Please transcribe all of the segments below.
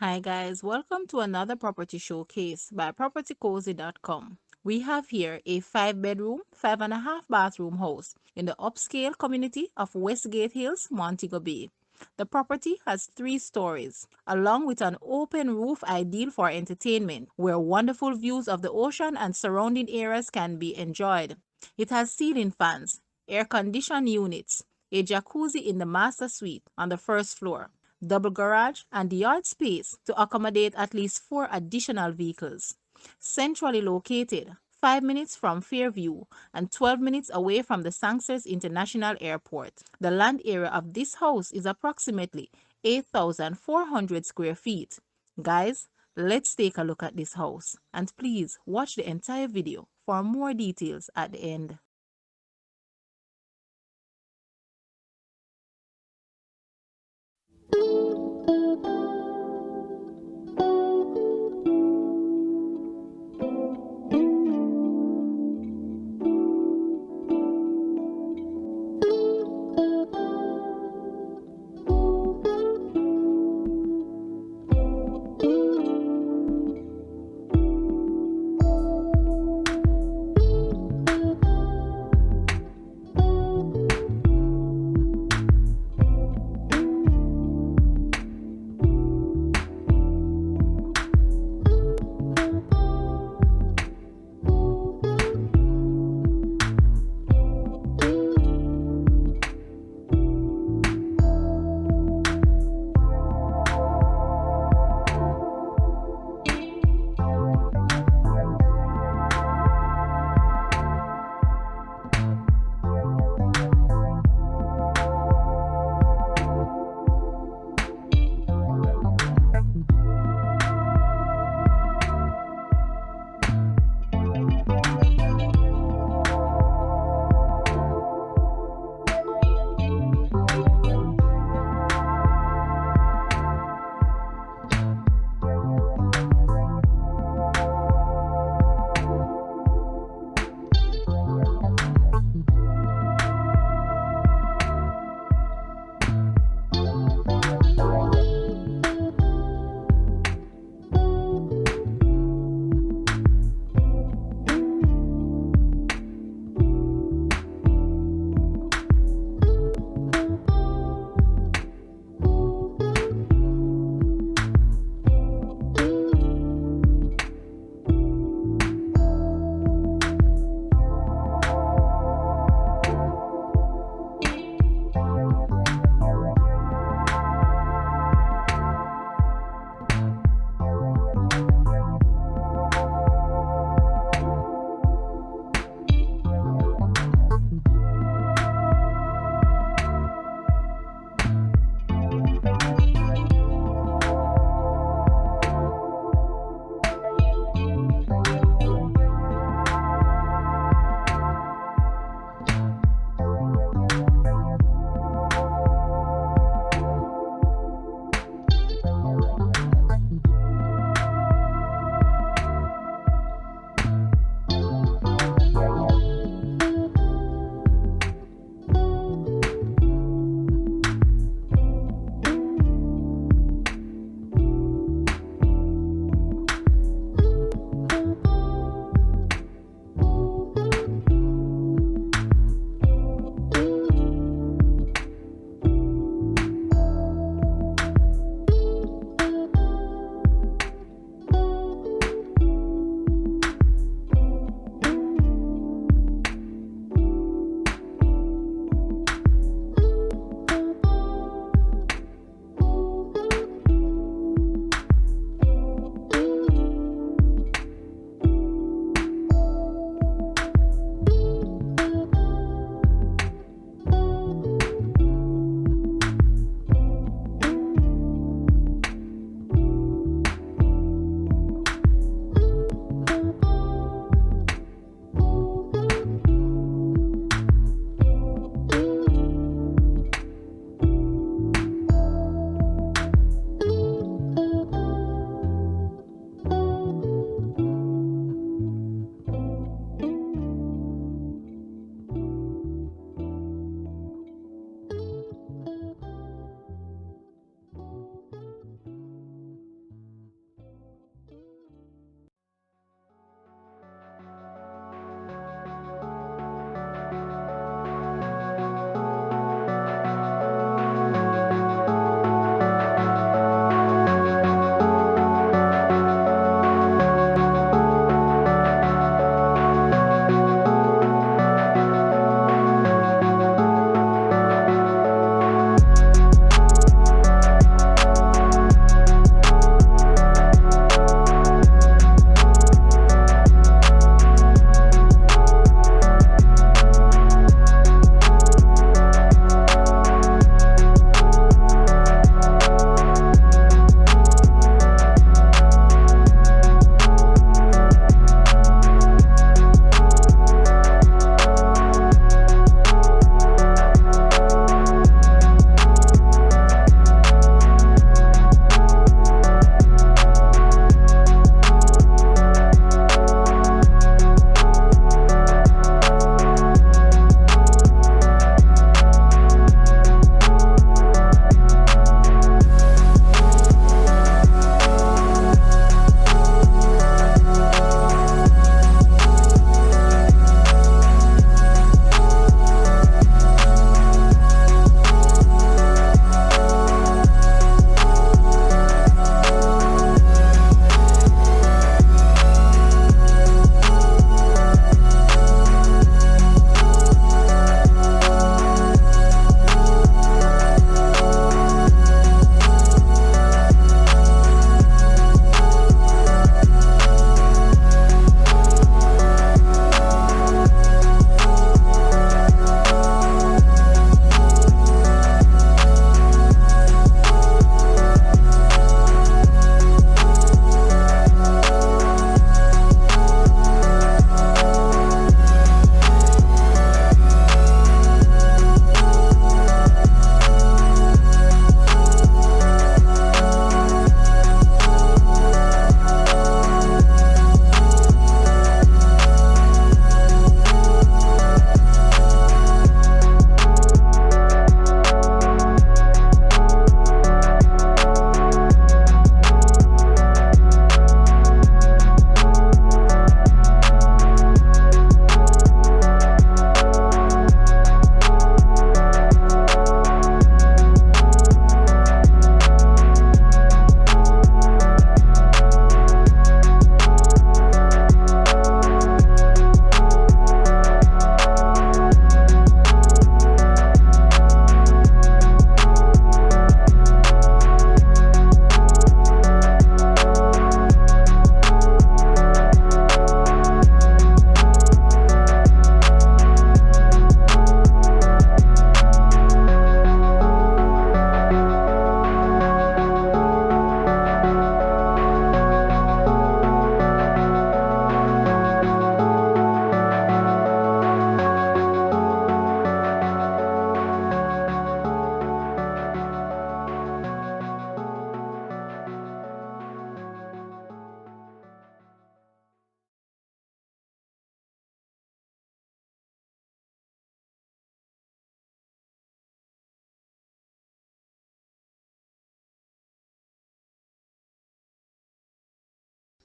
Hi guys, welcome to another property showcase by propertycozy.com. We have here a 5-bedroom, 5.5 bathroom house in the upscale community of Westgate Hills, Montego Bay. The property has 3 stories, along with an open roof ideal for entertainment, where wonderful views of the ocean and surrounding areas can be enjoyed. It has ceiling fans, air-conditioned units, a jacuzzi in the master suite on the first floor, double garage, and yard space to accommodate at least 4 additional vehicles. Centrally located, 5 minutes from Fairview and 12 minutes away from the Sangsters International Airport. The land area of this house is approximately 8,400 square feet. Guys, let's take a look at this house, and please watch the entire video for more details at the end.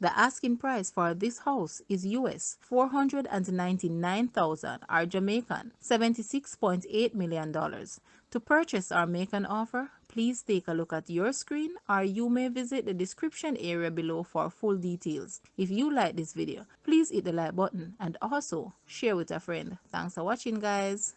The asking price for this house is US 499,000 or Jamaican $76.8 million. To purchase or make an offer, please take a look at your screen or you may visit the description area below for full details. If you like this video, please hit the like button and also share with a friend. Thanks for watching, guys.